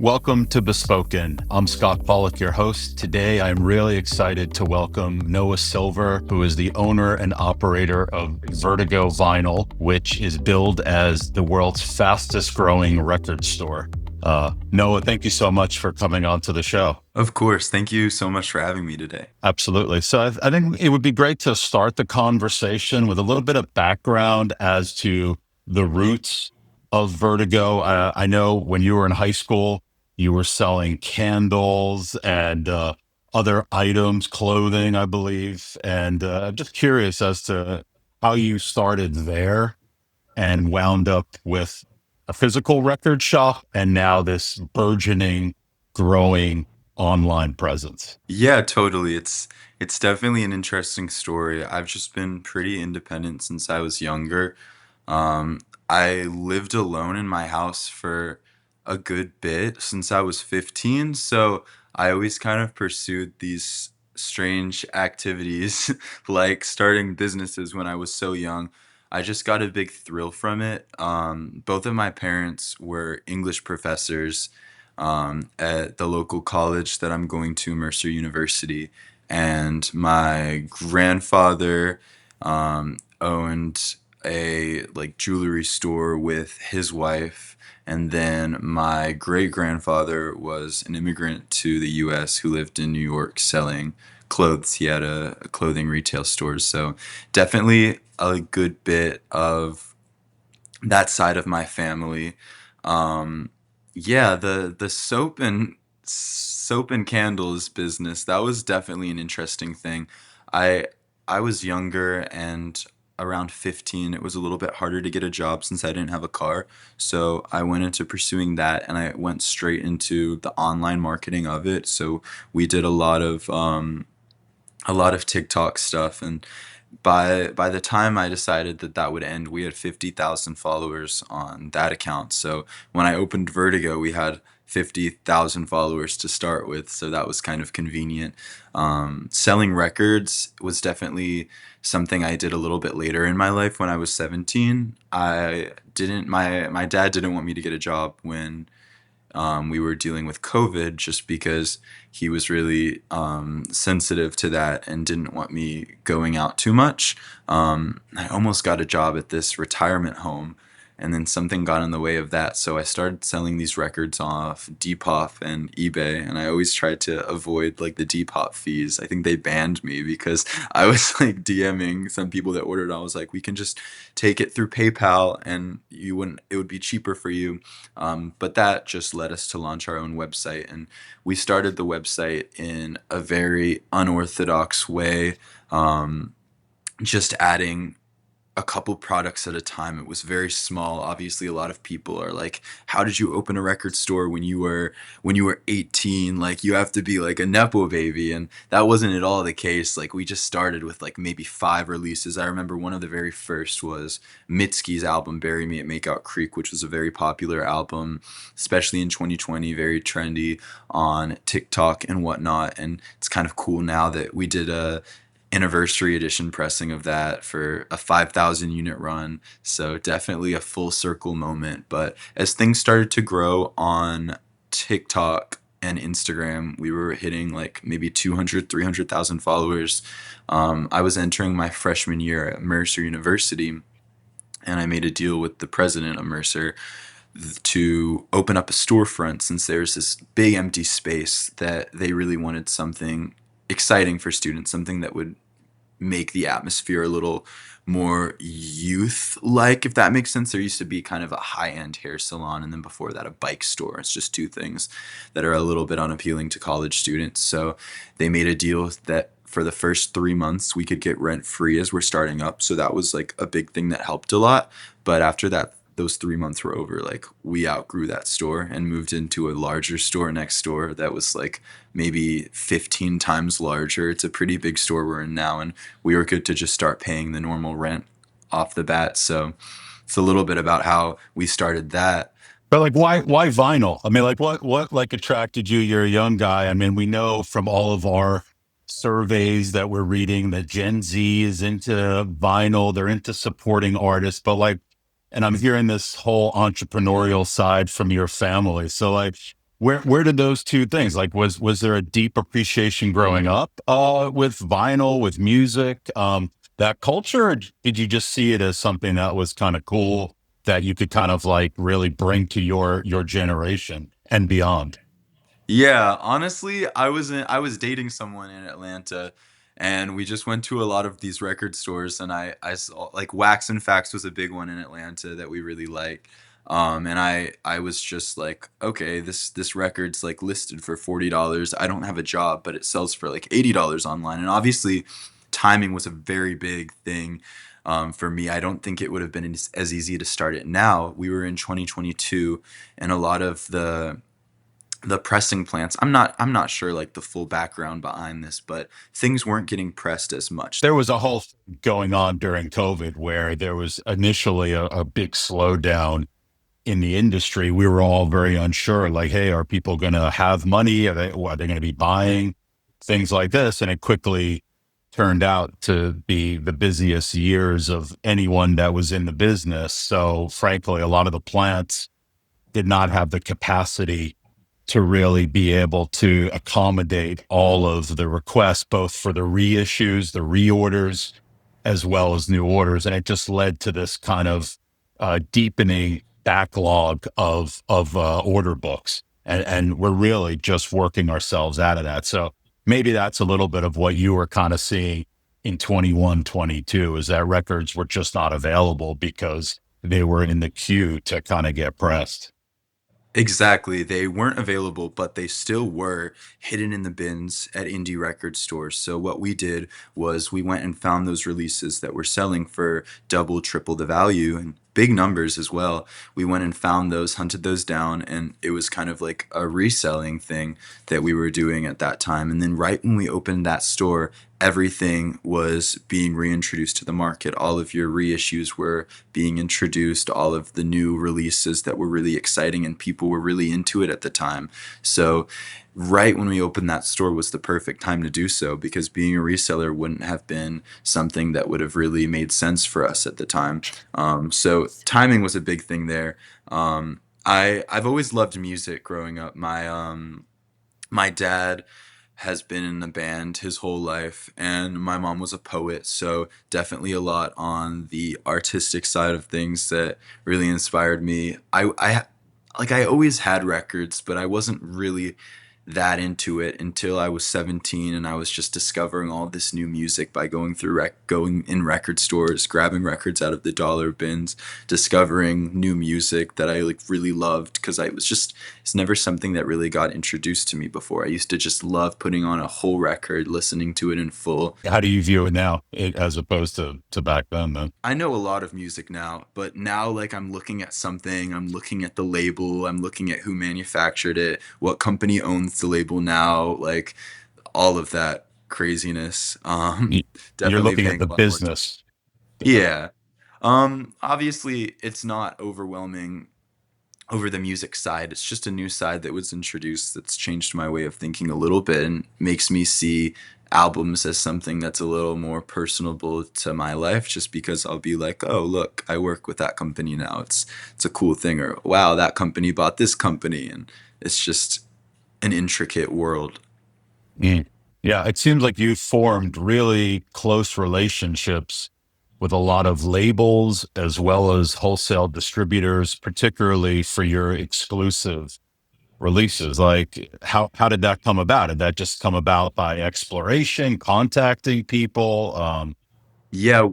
Welcome to Bespoken. I'm Scott Pollack, your host. Today, I'm really excited to welcome Noah Silver, who is the owner and operator of Vertigo Vinyl, which is billed as the world's fastest growing record store. Noah, thank you so much for coming on to the show. Of course. Thank you so much for having me today. Absolutely. So I think it would be great to start the conversation with a little bit of background as to the roots of Vertigo. I know when you were in high school, you were selling candles and other items, clothing, I believe. And I'm just curious as to how you started there and wound up with a physical record shop and now this burgeoning, growing online presence. Yeah, totally. It's definitely an interesting story. I've just been pretty independent since I was younger. Um, I lived alone in my house for a good bit since I was 15, so I always kind of pursued these strange activities like starting businesses when I was so young. I just got a big thrill from it. Both of my parents were English professors at the local college that I'm going to, Mercer University. And my grandfather owned a like jewelry store with his wife. And then my great grandfather was an immigrant to the US who lived in New York selling clothes. He had a clothing retail store. So definitely a good bit of that side of my family. Um, yeah, the soap and candles business, that was definitely an interesting thing. I I was younger and around 15, it was a little bit harder to get a job since I didn't have a car. So I went into pursuing that and I went straight into the online marketing of it. So we did a lot of TikTok stuff, and by the time I decided that that would end, we had 50,000 followers on that account. So when I opened Vertigo, we had 50,000 followers to start with, so that was kind of convenient. Selling records was definitely something I did a little bit later in my life. When I was 17, I didn't my dad didn't want me to get a job when we were dealing with COVID, just because he was really sensitive to that and didn't want me going out too much. I almost got a job at this retirement home, and then something got in the way of that. So I started selling these records off Depop and eBay, and I always tried to avoid like the Depop fees. I think they banned me because I was like DMing some people that ordered. I was like, we can just take it through PayPal, and you wouldn't. It would be cheaper for you, but that just led us to launch our own website. And we started the website in a very unorthodox way, um, just adding a couple products at a time. It was very small. Obviously, a lot of people are like, "How did you open a record store when you were 18? Like you have to be like a nepo baby." And that wasn't at all the case. Like we just started with like maybe 5 releases. I remember one of the very first was Mitski's album "Bury Me at Makeout Creek," which was a very popular album, especially in 2020, very trendy on TikTok and whatnot. And it's kind of cool now that we did a anniversary edition pressing of that for a 5,000 unit run. So definitely a full circle moment. But as things started to grow on TikTok and Instagram, we were hitting like maybe 200, 300,000 followers. I was entering my freshman year at Mercer University, and I made a deal with the president of Mercer to open up a storefront, since there's this big empty space that they really wanted something exciting for students, something that would make the atmosphere a little more youth like, if that makes sense. There used to be kind of a high end hair salon, and then before that, a bike store. It's just two things that are a little bit unappealing to college students. So they made a deal that for the first 3 months, we could get rent free as we're starting up. So that was like a big thing that helped a lot. But after that, those 3 months were over, like we outgrew that store and moved into a larger store next door that was like maybe 15 times larger. It's a pretty big store we're in now, and we were good to just start paying the normal rent off the bat. So it's a little bit about how we started that. But like, why vinyl? I mean, like, what like attracted you? You're a young guy. I mean, we know from all of our surveys that we're reading that Gen Z is into vinyl. They're into supporting artists, but like, and I'm hearing this whole entrepreneurial side from your family. So like, where did those two things, like, was there a deep appreciation growing up with vinyl, with music, that culture, or did you just see it as something that was kind of cool that you could kind of like really bring to your generation and beyond? Yeah, honestly, I was dating someone in Atlanta, and we just went to a lot of these record stores, and I saw like Wax and Facts was a big one in Atlanta that we really like. And I was just like, okay, this record's like listed for $40. I don't have a job, but it sells for like $80 online. And obviously, timing was a very big thing. For me, I don't think it would have been as easy to start it now. We were in 2022, and a lot of the pressing plants, I'm not sure like the full background behind this, but things weren't getting pressed as much. There was a whole thing going on during COVID where there was initially a big slowdown in the industry. We were all very unsure, like, hey, are people going to have money? Are they going to be buying things like this? And it quickly turned out to be the busiest years of anyone that was in the business. So, frankly, a lot of the plants did not have the capacity to really be able to accommodate all of the requests, both for the reissues, the reorders, as well as new orders. And it just led to this kind of deepening backlog of order books. And we're really just working ourselves out of that. So maybe that's a little bit of what you were kind of seeing in 21, 22, is that records were just not available because they were in the queue to kind of get pressed. Exactly. They weren't available, but they still were hidden in the bins at indie record stores. So what we did was we went and found those releases that were selling for double, triple the value and big numbers as well. We went and found those, hunted those down, and it was kind of like a reselling thing that we were doing at that time. And then right when we opened that store, everything was being reintroduced to the market. All of your reissues were being introduced, all of the new releases that were really exciting, and people were really into it at the time. So, right when we opened that store was the perfect time to do so, because being a reseller wouldn't have been something that would have really made sense for us at the time. So, timing was a big thing there. I've always loved music growing up. My dad has been in the band his whole life, and my mom was a poet, so definitely a lot on the artistic side of things that really inspired me. I always had records, but I wasn't really that into it until I was 17, and I was just discovering all this new music by going in record stores, grabbing records out of the dollar bins, discovering new music that I like really loved, because I was just it's never something that really got introduced to me before. I used to just love putting on a whole record, listening to it in full. How do you view it now, as opposed to back then? I know a lot of music now, but now like I'm looking at something, I'm looking at the label, I'm looking at who manufactured it, what company owns the label now, like all of that craziness. Y- You're Definitely looking at paying the a lot more attention. business. Yeah. Obviously it's not overwhelming over the music side. It's just a new side that was introduced that's changed my way of thinking a little bit and makes me see albums as something that's a little more personable to my life, just because I'll be like, oh look, I work with that company now. It's a cool thing, or wow, that company bought this company, and it's just an intricate world. Mm. Yeah, it seems like you formed really close relationships with a lot of labels as well as wholesale distributors, particularly for your exclusive releases. Like, how did that come about? Did that just come about by exploration, contacting people? Yeah,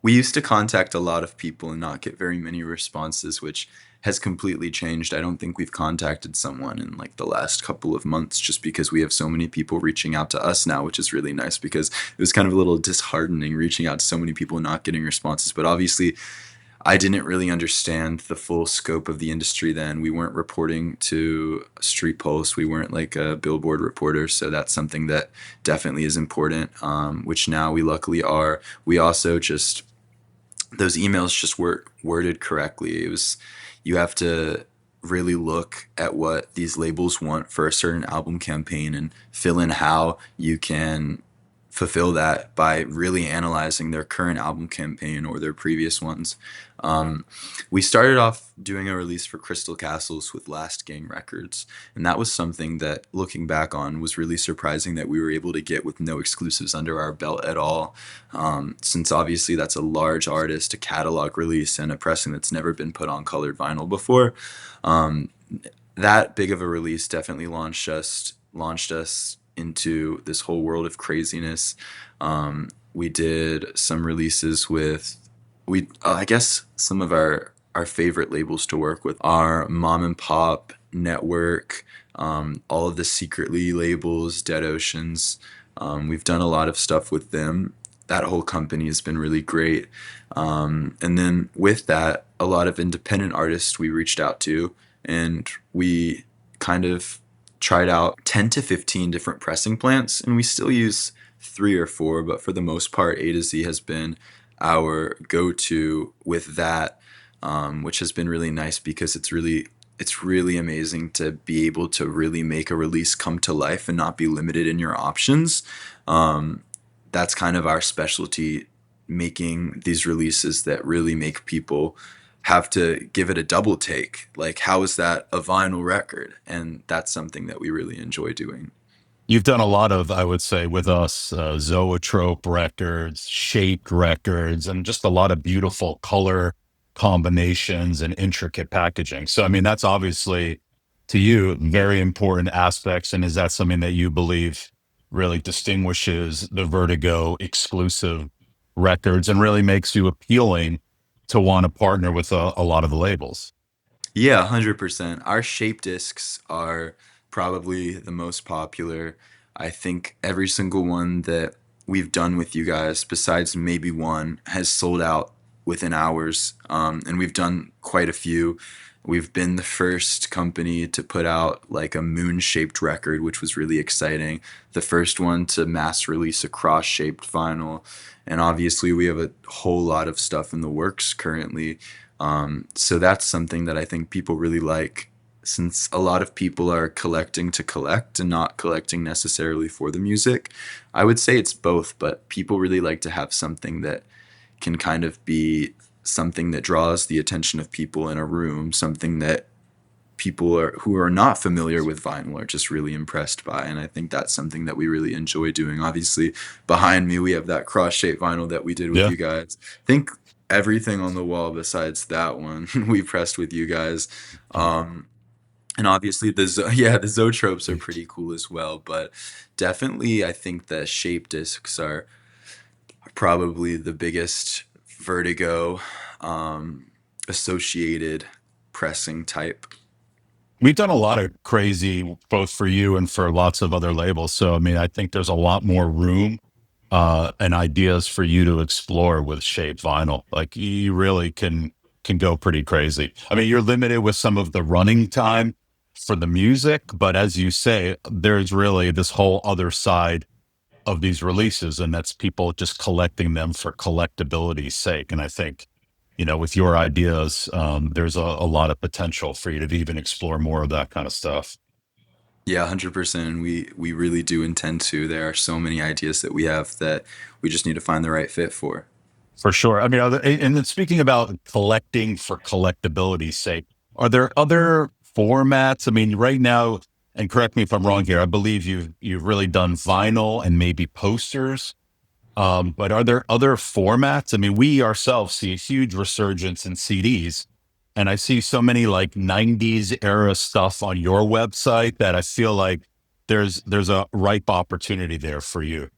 we used to contact a lot of people and not get very many responses, which has completely changed. I don't think we've contacted someone in like the last couple of months, just because we have so many people reaching out to us now, which is really nice, because it was kind of a little disheartening reaching out to so many people and not getting responses. But obviously, I didn't really understand the full scope of the industry then. We weren't reporting to Street Pulse. We weren't like a billboard reporter. So that's something that definitely is important, which now we luckily are. We also just, those emails just weren't worded correctly. It was, you have to really look at what these labels want for a certain album campaign and fill in how you can fulfill that by really analyzing their current album campaign or their previous ones. Um, we started off doing a release for Crystal Castles with Last Gang Records, and that was something that, looking back on, was really surprising that we were able to get with no exclusives under our belt at all. Since obviously that's a large artist, a catalog release, and a pressing that's never been put on colored vinyl before. Um, that big of a release definitely launched us into this whole world of craziness. We did some releases with I guess some of our favorite labels to work with are Mom and Pop Network, all of the Secretly labels, Dead Oceans. We've done a lot of stuff with them. That whole company has been really great. And then with that, a lot of independent artists we reached out to, and we kind of tried out 10 to 15 different pressing plants, and we still use three or four, but for the most part, A to Z has been our go-to with that, which has been really nice because it's really amazing to be able to really make a release come to life and not be limited in your options. Um, that's kind of our specialty, making these releases that really make people have to give it a double take. Like, how is that a vinyl record? And that's something that we really enjoy doing. You've done a lot of, I would say, with us, zoetrope records, shaped records, and just a lot of beautiful color combinations and intricate packaging. So, I mean, that's obviously to you very important aspects. And is that something that you believe really distinguishes the Vertigo exclusive records and really makes you appealing to want to partner with a lot of the labels? Yeah, 100%. Our shape discs are probably the most popular. I think every single one that we've done with you guys, besides maybe one, has sold out within hours. And we've done quite a few. We've been the first company to put out like a moon shaped record, which was really exciting. The first one to mass release a cross shaped vinyl. And obviously, we have a whole lot of stuff in the works currently. So that's something that I think people really like, since a lot of people are collecting to collect and not collecting necessarily for the music. I would say it's both, but people really like to have something that can kind of be something that draws the attention of people in a room, something that people are who are not familiar with vinyl are just really impressed by. And I think that's something that we really enjoy doing. Obviously, behind me we have that cross-shaped vinyl that we did with Yeah. you guys. I think everything on the wall besides that one we pressed with you guys. um and obviously yeah, the zoetropes are pretty cool as well, but definitely I think the shape discs are probably the biggest Vertigo associated pressing type. We've done a lot of crazy, both for you and for lots of other labels. So, I mean, I think there's a lot more room and ideas for you to explore with shape vinyl. Like you really can go pretty crazy. I mean, you're limited with some of the running time for the music, but as you say, there's really this whole other side of these releases, and that's people just collecting them for collectability's sake. And I think, with your ideas, there's a lot of potential for you to even explore more of that kind of stuff. Yeah, 100%. And we really do intend to. There are so many ideas that we have that we just need to find the right fit for. For sure. I mean, and then speaking about collecting for collectability's sake, are there other formats? I mean, right now, and correct me if I'm wrong here, I believe you've really done vinyl and maybe posters. But are there other formats? I mean, we ourselves see a huge resurgence in CDs, and I see so many like 90s era stuff on your website that I feel like there's a ripe opportunity there for you.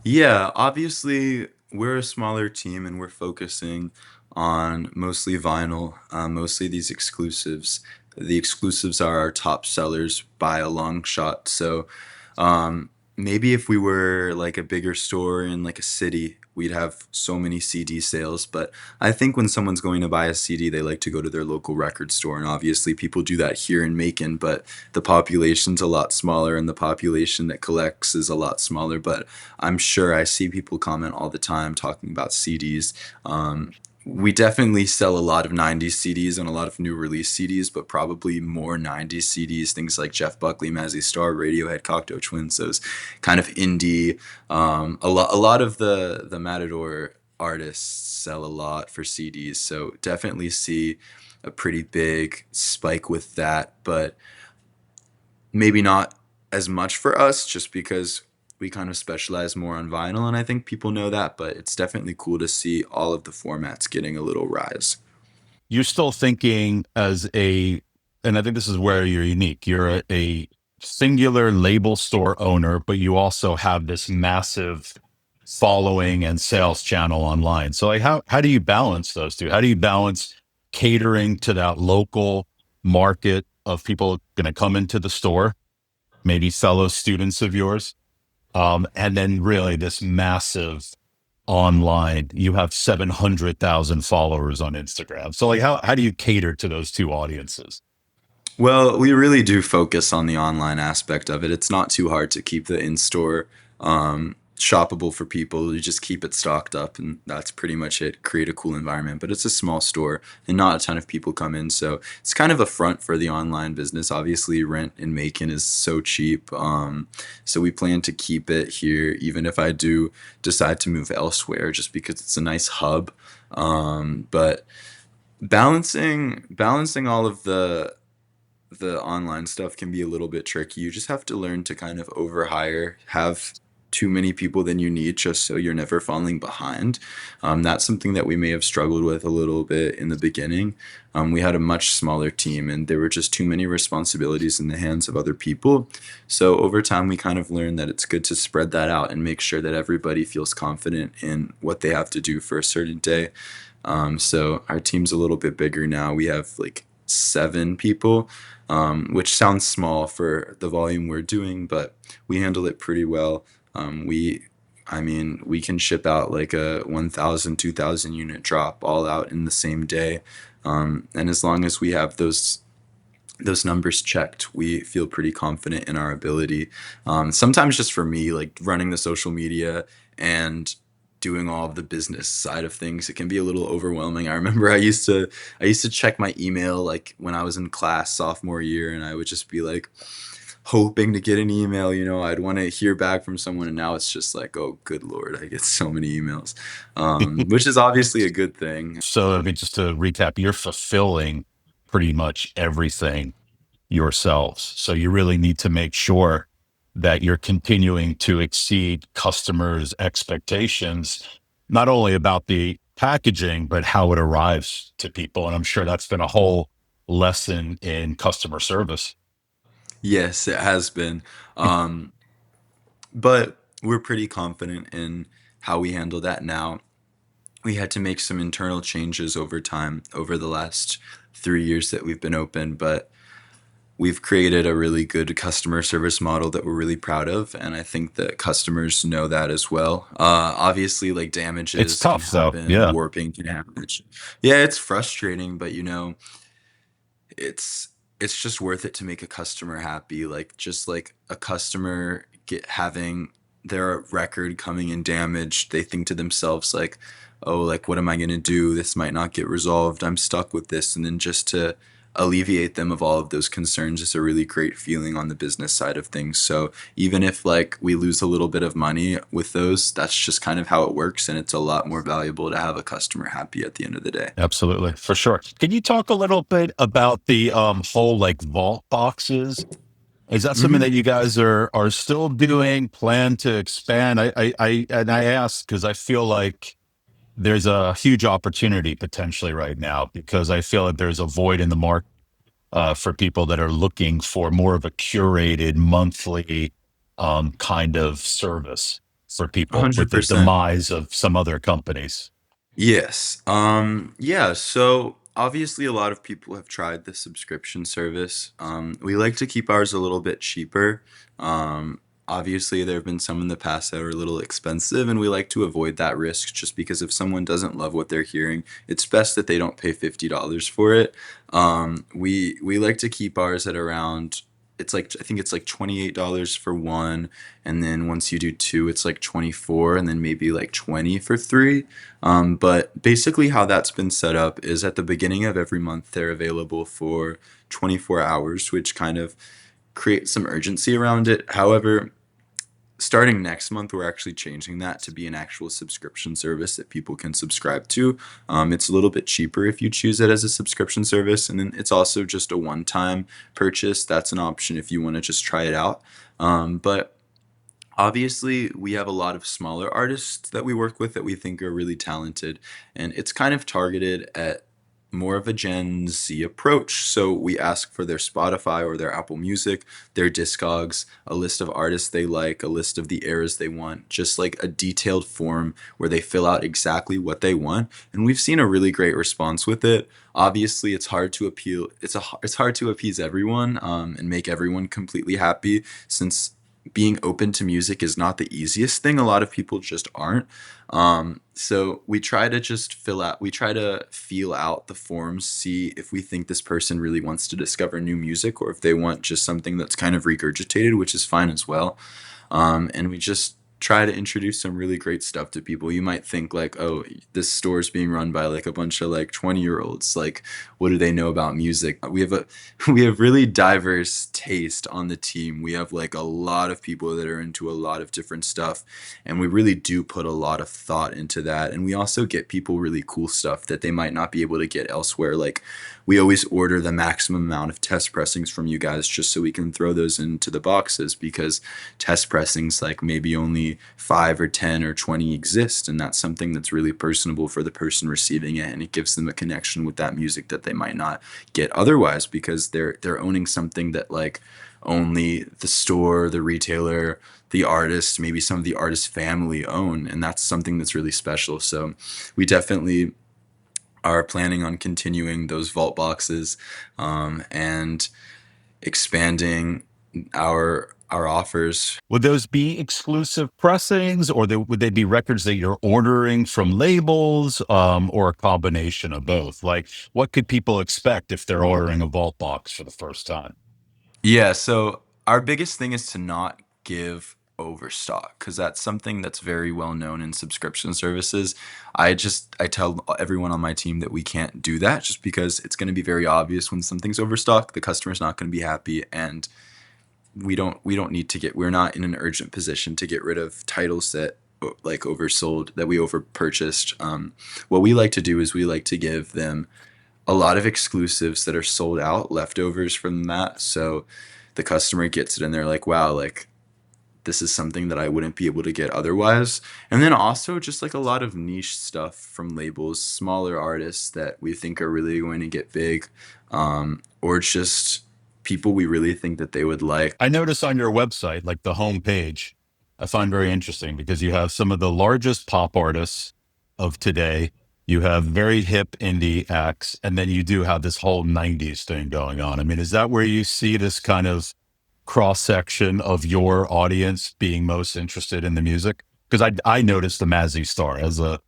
Yeah, obviously we're a smaller team and we're focusing on mostly vinyl, mostly these exclusives. The exclusives are our top sellers by a long shot. So um, maybe if we were like a bigger store in like a city, we'd have so many CD sales. But I think when someone's going to buy a CD, they like to go to their local record store. And obviously people do that here in Macon, but the population's a lot smaller and the population that collects is a lot smaller. But I'm sure I see people comment all the time talking about CDs. We definitely sell a lot of 90s CDs and a lot of new release CDs, but probably more 90s CDs, things like Jeff Buckley, Mazzy Star, Radiohead, Cocteau Twins, those kind of indie. A lot of the Matador artists sell a lot for CDs, so definitely see a pretty big spike with that, but maybe not as much for us just because we kind of specialize more on vinyl, and I think people know that, but it's definitely cool to see all of the formats getting a little rise. You're still thinking as a, and I think this is where you're unique. You're a singular label store owner, but you also have this massive following and sales channel online. So like how do you balance those two? How do you balance catering to that local market of people going to come into the store, maybe fellow students of yours, and then really this massive online, you have 700,000 followers on Instagram. So like how do you cater to those two audiences? Well, we really do focus on the online aspect of it. It's not too hard to keep the in-store shoppable for people. You just keep it stocked up, and that's pretty much it. Create a cool environment, but it's a small store, and not a ton of people come in, so it's kind of a front for the online business. Obviously, rent in Macon is so cheap, so we plan to keep it here, even if I do decide to move elsewhere, just because it's a nice hub. But balancing all of the online stuff can be a little bit tricky. You just have to learn to kind of overhire, have too many people than you need just so you're never falling behind. That's something that we may have struggled with a little bit in the beginning. We had a much smaller team and there were just too many responsibilities in the hands of other people. So over time, we kind of learned that it's good to spread that out and make sure that everybody feels confident in what they have to do for a certain day. So our team's a little bit bigger now. We have like 7 people, which sounds small for the volume we're doing, but we handle it pretty well. I mean, we can ship out like a 1,000, 2,000 unit drop all out in the same day. And as long as we have those numbers checked, we feel pretty confident in our ability. Sometimes just for me, like running the social media and doing all of the business side of things, it can be a little overwhelming. I remember I used to check my email like when I was in class sophomore year, and I would just be like hoping to get an email. I'd want to hear back from someone, and now it's just like, oh, good lord, I get so many emails, which is obviously a good thing. So I mean, just to recap, you're fulfilling pretty much everything yourselves. So you really need to make sure that you're continuing to exceed customers' expectations, not only about the packaging, but how it arrives to people. And I'm sure that's been a whole lesson in customer service. Yes, it has been. Um, but we're pretty confident in how we handle that now. We had to make some internal changes over time, over the last 3 years that we've been open, but we've created a really good customer service model that we're really proud of, and I think that customers know that as well. Obviously, like It's damages can tough though. happen, Yeah. warping can happen. Yeah, it's frustrating, but it's it's just worth it to make a customer happy. Like just like a customer get having their record coming in damaged, they think to themselves like, oh, like what am I gonna do? This might not get resolved. I'm stuck with this. And then just to alleviate them of all of those concerns is a really great feeling on the business side of things. So even if like we lose a little bit of money with those, that's just kind of how it works. And it's a lot more valuable to have a customer happy at the end of the day. Absolutely, for sure. Can you talk a little bit about the whole like vault boxes? Is that something hmm that you guys are still doing? Plan to expand? I ask because I feel like there's a huge opportunity potentially right now because I feel like there's a void in the market for people that are looking for more of a curated monthly kind of service for people with the 100%. demise of some other companies. Yes. Yeah, so obviously a lot of people have tried the subscription service. We like to keep ours a little bit cheaper. Obviously there have been some in the past that are a little expensive, and we like to avoid that risk just because if someone doesn't love what they're hearing, it's best that they don't pay $50 for it. We like to keep ours at around it's like I think it's like $28 for one, and then once you do two, it's like 24, and then maybe like 20 for three. But basically, how that's been set up is at the beginning of every month, they're available for 24 hours, which kind of creates some urgency around it. However, starting next month, we're actually changing that to be an actual subscription service that people can subscribe to. It's a little bit cheaper if you choose it as a subscription service, and then it's also just a one-time purchase. That's an option if you want to just try it out. But obviously, we have a lot of smaller artists that we work with that we think are really talented, and it's kind of targeted at more of a Gen Z approach. So we ask for their Spotify or their Apple Music, their Discogs, a list of artists they like, a list of the eras they want, just like a detailed form where they fill out exactly what they want. And we've seen a really great response with it. Obviously, it's hard to appeal. It's hard to appease everyone and make everyone completely happy since being open to music is not the easiest thing. A lot of people just aren't. So we try to just we try to feel out the forms, see if we think this person really wants to discover new music or if they want just something that's kind of regurgitated, which is fine as well. And we just try to introduce some really great stuff to people. You might think like, oh, this store is being run by like a bunch of like 20-year-olds. Like, what do they know about music? We have really diverse taste on the team. We have like a lot of people that are into a lot of different stuff, and we really do put a lot of thought into that. And we also get people really cool stuff that they might not be able to get elsewhere. Like, we always order the maximum amount of test pressings from you guys just so we can throw those into the boxes because test pressings like maybe only 5 or 10 or 20 exist, and that's something that's really personable for the person receiving it, and it gives them a connection with that music that they might not get otherwise because they're owning something that like only the store, the retailer, the artist, maybe some of the artist family own, and that's something that's really special. So we definitely are planning on continuing those vault boxes and expanding our offers. Would those be exclusive pressings, or would they be records that you're ordering from labels, or a combination of both? Like, what could people expect if they're ordering a vault box for the first time? Yeah, so our biggest thing is to not give overstock because that's something that's very well known in subscription services. I tell everyone on my team that we can't do that just because it's going to be very obvious when something's overstock, the customer's not going to be happy, and we don't need to get we're not in an urgent position to get rid of titles that like oversold that we over purchased. What we like to do is we like to give them a lot of exclusives that are sold out, leftovers from that. So the customer gets it and they're like, wow, like this is something that I wouldn't be able to get otherwise. And then also just like a lot of niche stuff from labels, smaller artists that we think are really going to get big, or just people we really think that they would like. I notice on your website, like the homepage, I find very interesting because you have some of the largest pop artists of today. You have very hip indie acts, and then you do have this whole 90s thing going on. I mean, is that where you see this kind of cross section of your audience being most interested in the music? Because I noticed the Mazzy Star as a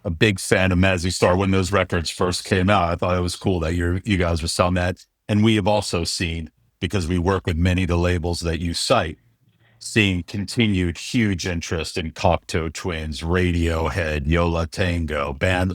big fan of Mazzy Star when those records first came out. I thought it was cool that you guys were selling that. And we have also seen, because we work with many of the labels that you cite, seeing continued huge interest in Cocteau Twins, Radiohead, Yola Tango, band,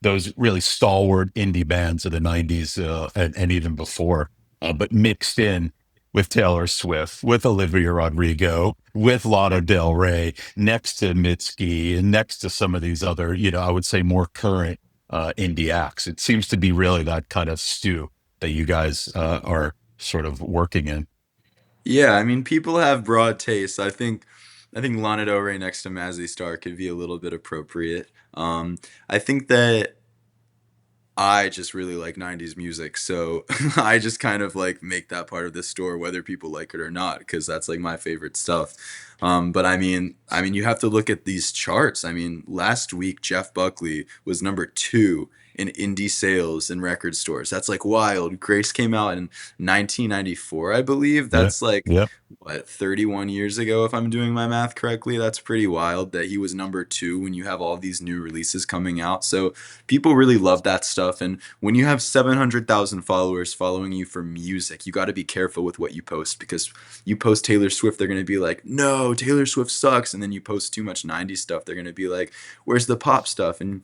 those really stalwart indie bands of the 90s, and even before, but mixed in with Taylor Swift, with Olivia Rodrigo, with Lana Del Rey, next to Mitski, and next to some of these other, I would say more current indie acts. It seems to be really that kind of stew that you guys are sort of working in. Yeah, I mean, people have broad tastes. I think Lana Del Rey next to Mazzy Star could be a little bit appropriate. I think that I just really like 90s music, so I just kind of like make that part of the store whether people like it or not because that's like my favorite stuff. But I mean you have to look at these charts. I mean, last week Jeff Buckley was number 2 in indie sales in record stores. That's like wild. Grace came out in 1994, I believe. Yeah. That's like Yeah. what, 31 years ago, if I'm doing my math correctly. That's pretty wild that he was number 2 when you have all these new releases coming out. So people really love that stuff. And when you have 700,000 followers following you for music, you got to be careful with what you post, because you post Taylor Swift, they're going to be like, no, Taylor Swift sucks. And then you post too much 90s stuff, they're going to be like, where's the pop stuff? And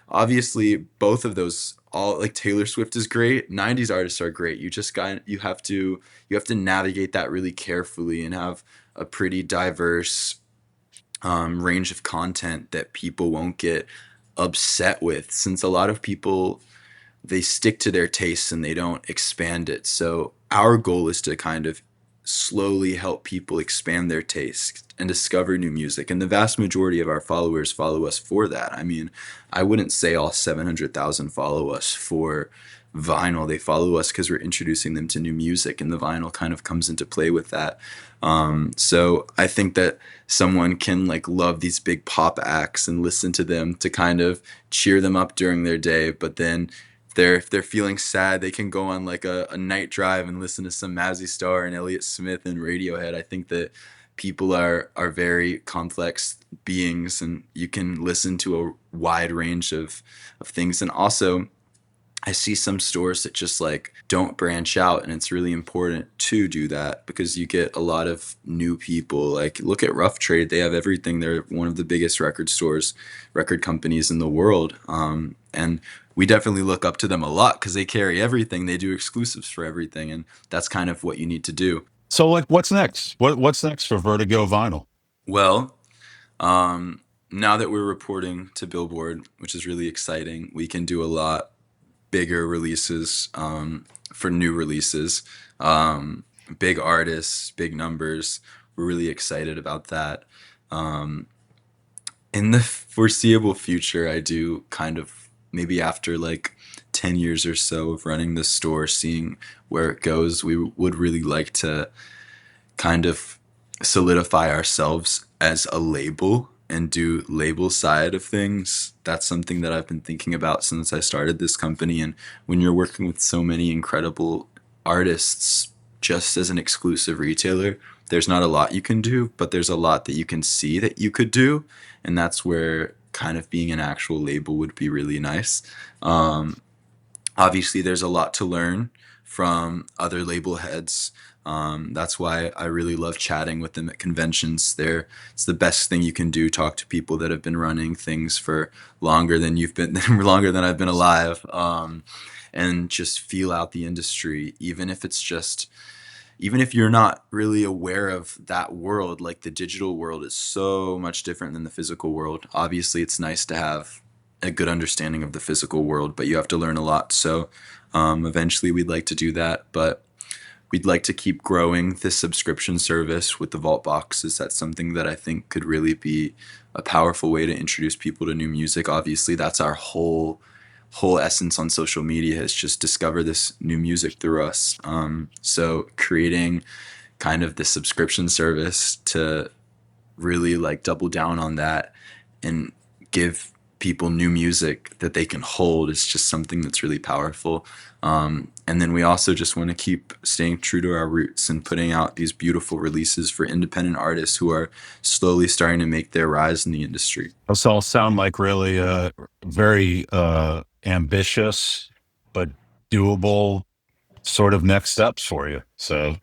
obviously both of those, all like Taylor Swift is great, 90s artists are great. You have to navigate that really carefully and have a pretty diverse range of content that people won't get upset with, since a lot of people, they stick to their tastes and they don't expand it. So our goal is to kind of slowly help people expand their tastes and discover new music. And the vast majority of our followers follow us for that. I mean, I wouldn't say all 700,000 follow us for vinyl. They follow us because we're introducing them to new music, and the vinyl kind of comes into play with that. So I think that someone can like love these big pop acts and listen to them to kind of cheer them up during their day, but then if they're feeling sad, they can go on like a night drive and listen to some Mazzy Star and Elliott Smith and Radiohead. I think that people are very complex beings, and you can listen to a wide range of things. And also, I see some stores that just like don't branch out, and it's really important to do that because you get a lot of new people. Like look at Rough Trade, they have everything. They're one of the biggest record companies in the world, and we definitely look up to them a lot because they carry everything. They do exclusives for everything, and that's kind of what you need to do. So, like, what's next? What's next for Vertigo Vinyl? Well, now that we're reporting to Billboard, which is really exciting, we can do a lot bigger releases, for new releases, big artists, big numbers. We're really excited about that. Um, in the foreseeable future, I do kind of maybe after like 10 years or so of running the store, seeing where it goes, we would really like to kind of solidify ourselves as a label and do label side of things. That's something that I've been thinking about since I started this company. And when you're working with so many incredible artists just as an exclusive retailer, there's not a lot you can do, but there's a lot that you can see that you could do. And that's where kind of being an actual label would be really nice. Um, Obviously, there's a lot to learn from other label heads. That's why I really love chatting with them at conventions. It's the best thing you can do. Talk to people that have been running things for longer than you've been, longer than I've been alive, and just feel out the industry. Even if you're not really aware of that world, like the digital world is so much different than the physical world. Obviously, it's nice to have a good understanding of the physical world, but you have to learn a lot. So eventually we'd like to do that, but we'd like to keep growing this subscription service with the Vault boxes. That's something that I think could really be a powerful way to introduce people to new music. Obviously, that's our whole essence on social media, is just discover this new music through us. So creating kind of this subscription service to really like double down on that and give people new music that they can hold is just something that's really powerful. And then we also just want to keep staying true to our roots and putting out these beautiful releases for independent artists who are slowly starting to make their rise in the industry. Those all sound like really very ambitious, but doable sort of next steps for you. So,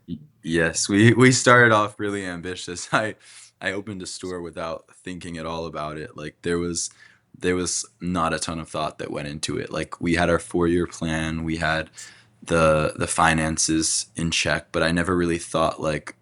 Yes, we started off really ambitious. I opened a store without thinking at all about it. Like there was not a ton of thought that went into it. Like we had our 4-year plan, we had the finances in check, but I never really thought like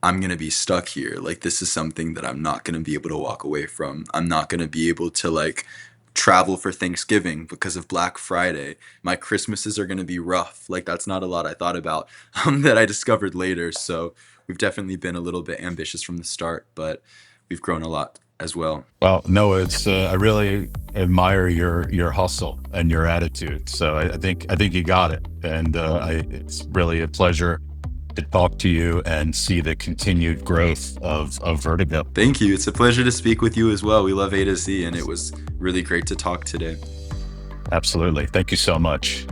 I'm gonna be stuck here. Like this is something that I'm not gonna be able to walk away from. I'm not gonna be able to like travel for Thanksgiving because of Black Friday. My Christmases are gonna be rough. Like that's not a lot I thought about, that I discovered later. So we've definitely been a little bit ambitious from the start, but we've grown a lot as well. well, no, it's I really admire your hustle and your attitude. So I think you got it, and it's really a pleasure to talk to you and see the continued growth of Vertigo. Thank you. It's a pleasure to speak with you as well. We love A to Z, and it was really great to talk today. Absolutely. Thank you so much.